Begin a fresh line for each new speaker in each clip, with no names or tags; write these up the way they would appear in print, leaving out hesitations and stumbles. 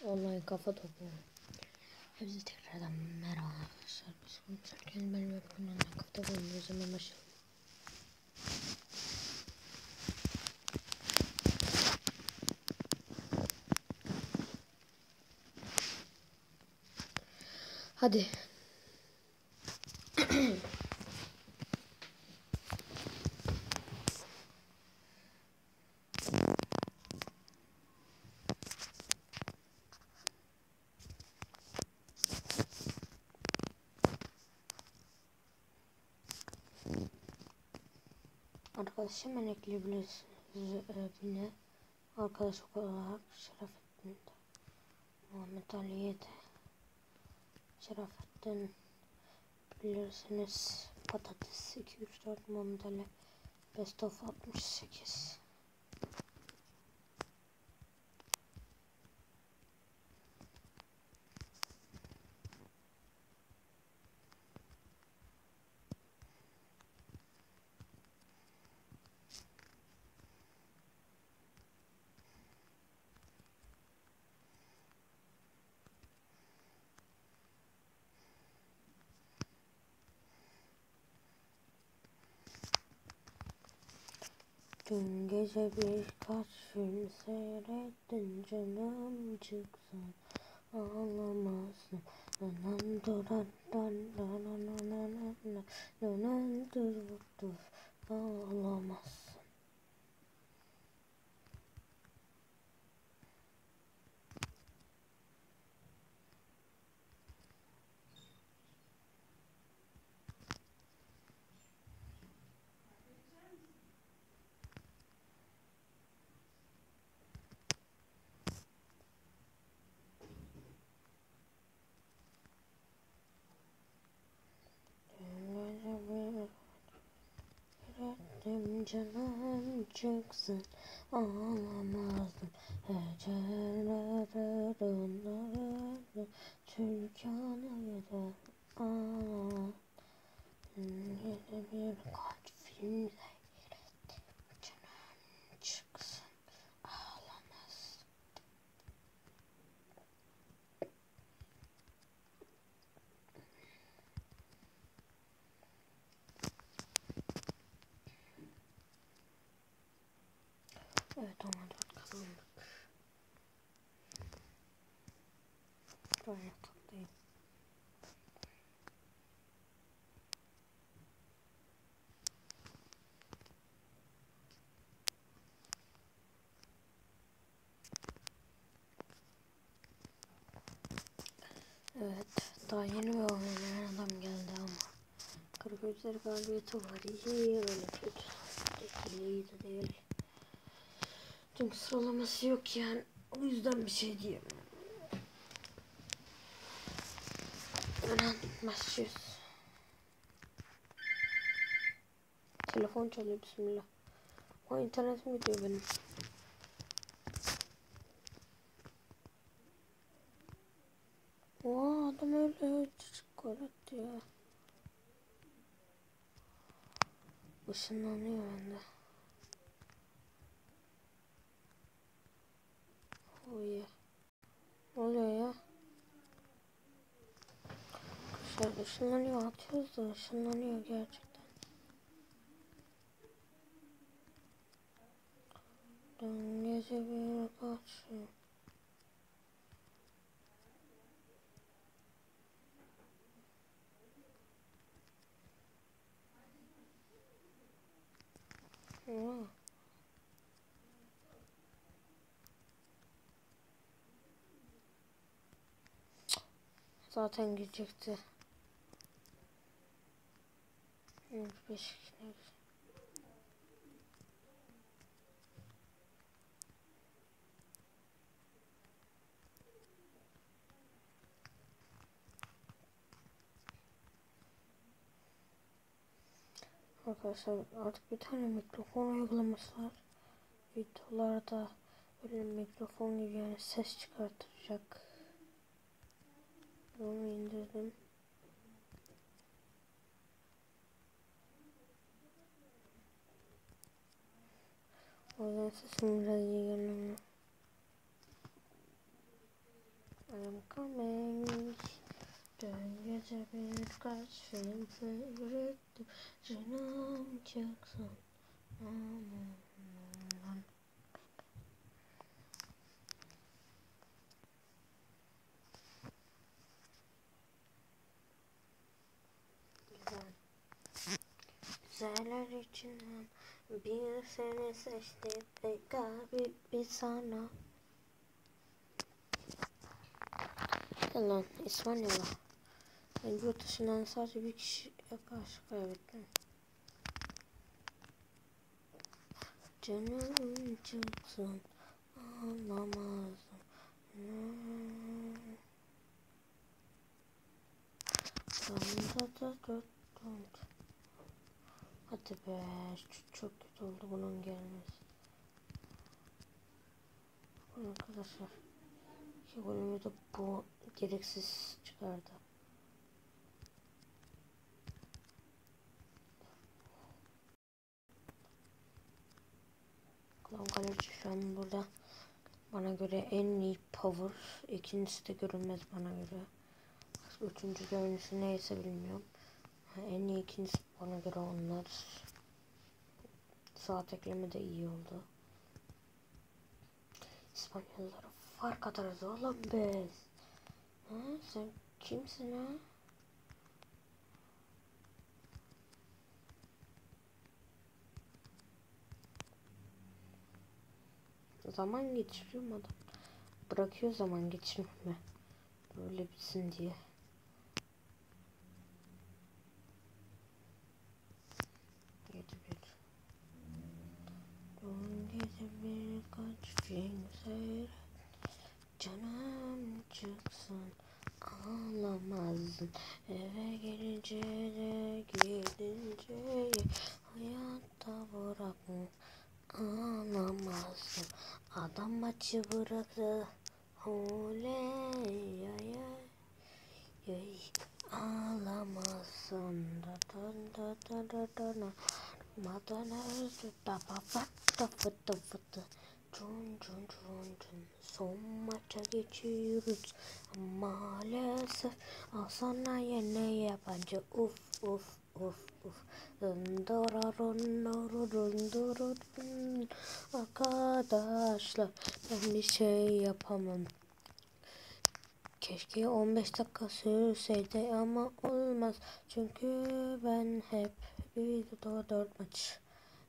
Online kafa topu. Hepsi tekrardan merhaba arkadaşlar. Biz konuşurken benim yapımın online kafa topu oynuyoruz. Hemen başlayalım. Hadi. Arkadaş hemen ekleyebilirsiniz. Yine arkadaş olarak Şerafettin, Muhammed Ali'ye de Şerafettin bilirsiniz. Patates 2-3-4 Muhammed Ali Best of 68. Dün gece birkaç film seyrettin, canım çıksın ağlamazsın. Ağlamazsın. Canım çıksın ağlamazdım. Heceler onları Türkan'a gider. Birkaç film seyrettim, canım çıksın ağlamaz. Evet, ona 4 kazandık. Ben yataktayım. Evet, daha yeni bir oynayan adam geldi ama 43'ler galibiyeti var. İyi, öyle kötü değil, iyi de değil. Çünkü sıralaması yok yani. O yüzden bir şey diyemem. Hemen başlıyoruz. Telefon çalıyor, bismillah. O internetim gidiyor benim. Oha, adam öyle gol attı ya. Işınlanıyor bende. Oh yeah. Ne oluyor ya? Arkadaşlar ışınlanıyor, atıyoruz da ışınlanıyor gerçekten. Dün gece birkaç film. Oha. Zaten gidecekti. 5 ne güzel. Arkadaşlar artık bir tane mikrofon uygulaması var. Videolarda böyle mikrofon gibi yani ses çıkartacak. Onu indirdim. O yüzden sesim biraz iyi gelmiyor. I'm coming. Dün gece birkaç film seyrettim. Canım çıksın. Güzeller içinden bir seni seçti pek abi bir sana. Yalan İspanya'la. Ben yurt dışından sadece bir kişiye karşı kaybettim. Canım çıksın anlamazdım. Hadi be, çok kötü oldu bunun gelmesi. Arkadaşlar, iki bölümü de bu gereksiz çıkardı. Klon kaleci şu an burada. Bana göre en iyi power. İkincisi de görünmez bana göre. Üçüncü görünüşü neyse bilmiyorum. En iyi ikincisi bana göre onlar. Saat ekleme de iyi oldu. İspanyollara fark atarız oğlum biz. Ha, sen kimsin ha? Zaman geçiriyor mu adam? Bırakıyor zaman geçirmemi. Böyle bitsin diye. Dün gece birkaç film seyret. Canım çıksın ağlamazsın. Eve gelince de gidince hayatta bırakma ağlamazsın. Adam maçı bıraktı. Oley ay ay ağlamazsın. Da da da da da da. Madana da pa da fıtı fıtı. Cun cun cun cun. Son maça geçiyoruz. Maalesef al sana yine yabancı. Uf uf uf uf. Dındırarındırırındırırın. Arkadaşlar ben bir şey yapamam. Keşke 15 dakika sürseydi ama olmaz. Çünkü ben hep bir 4 maç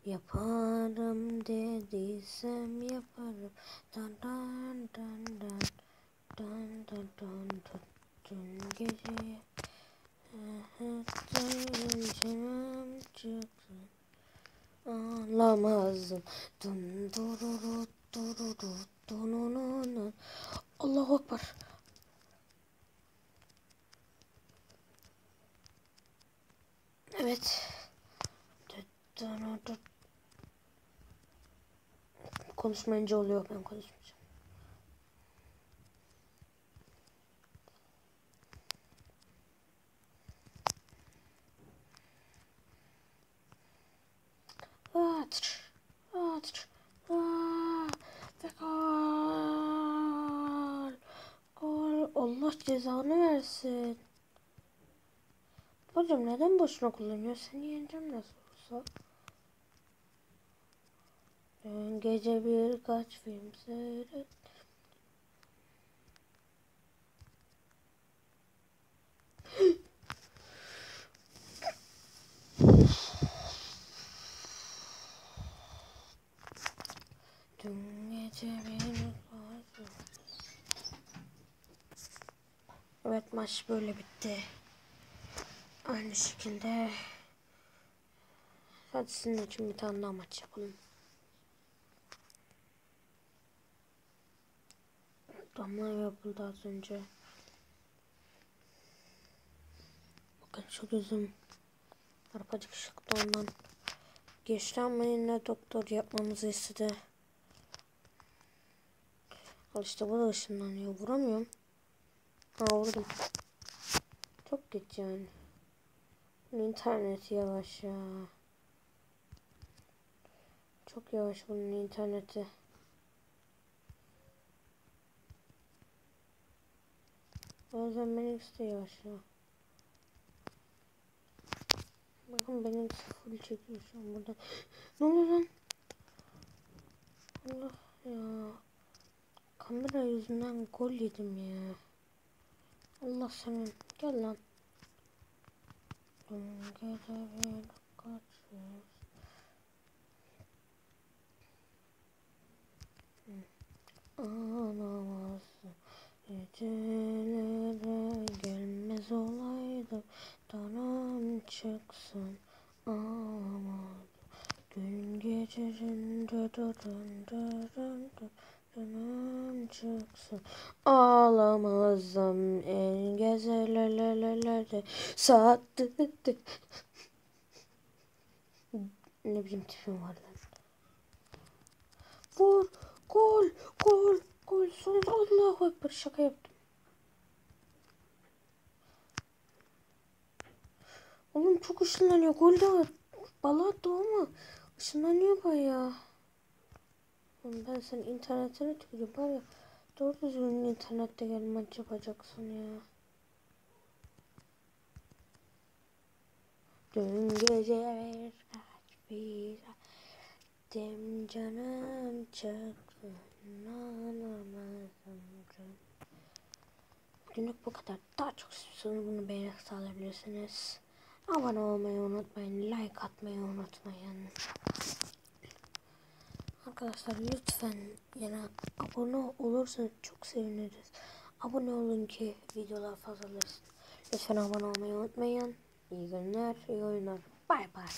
yaparım dediysem yaparım. Dan dan dan dan dan dan dan dan. Dün gece canım çıktı ağlamazdım. Dun dururu dururu dunununu. Allahu Ekber. Evet. Konuşmayınca oluyor, ben konuşmayacağım. Atır. Atır. Ve gol. Gol. Allah cezanı versin. Hocam neden boşuna kullanıyor? Seni yeneceğim nasıl olsa. Dün gece birkaç film seyret. Dün gece birkaç. Evet, maç böyle bitti. Aynı şekilde. Hadi sizin için bir tane daha maç yapalım. Damla yapıldı az önce. Bakın şu gözüm. Arpacık çıktı ondan. Geçti ama yine doktor yapmamızı istedi. Al işte, bu da ışınlanıyor. Vuramıyorum. Ha, vurdum. Çok geç yani. İnterneti yavaş ya. Çok yavaş bunun interneti. 10 interneti Bazen benimkisi de yavaşlıyor. Bakın benimkisi full çekiyor şu an burada. Ne oluyor lan? Allah ya. Kamera yüzünden gol yedim ya. Allah senin. Gel lan. Dün gece bir kaçıyoruz. Anamazsın. Gecelere gelmez olaydı. Tanam çıksın. Aman. Dün gecesinde canım çıksın. Ağlamazdım en gezelelelelerde sattı. Ne bileyim tipim var lan. Vur. Gol. Gol. Gol. Sonunda Allahu Ekber, şaka yaptım. Oğlum çok ışınlanıyor. Gol de bala attı ama ışınlanıyor bayağı. Ben senin internetine tükürüyorum. Bari doğru düzgün internette gel maç yapacaksın ya. Dün gece bir dem canım çıktı. Bugünlük bu kadar. Daha çok istiyorsanız bunu beğenerek sağlayabilirsiniz. Abone olmayı unutmayın. Like atmayı unutmayın. Arkadaşlar lütfen yine abone olursanız çok seviniriz. Abone olun ki videolar fazlalaşsın. Lütfen abone olmayı unutmayın. İyi günler, iyi oyunlar. Bay bay.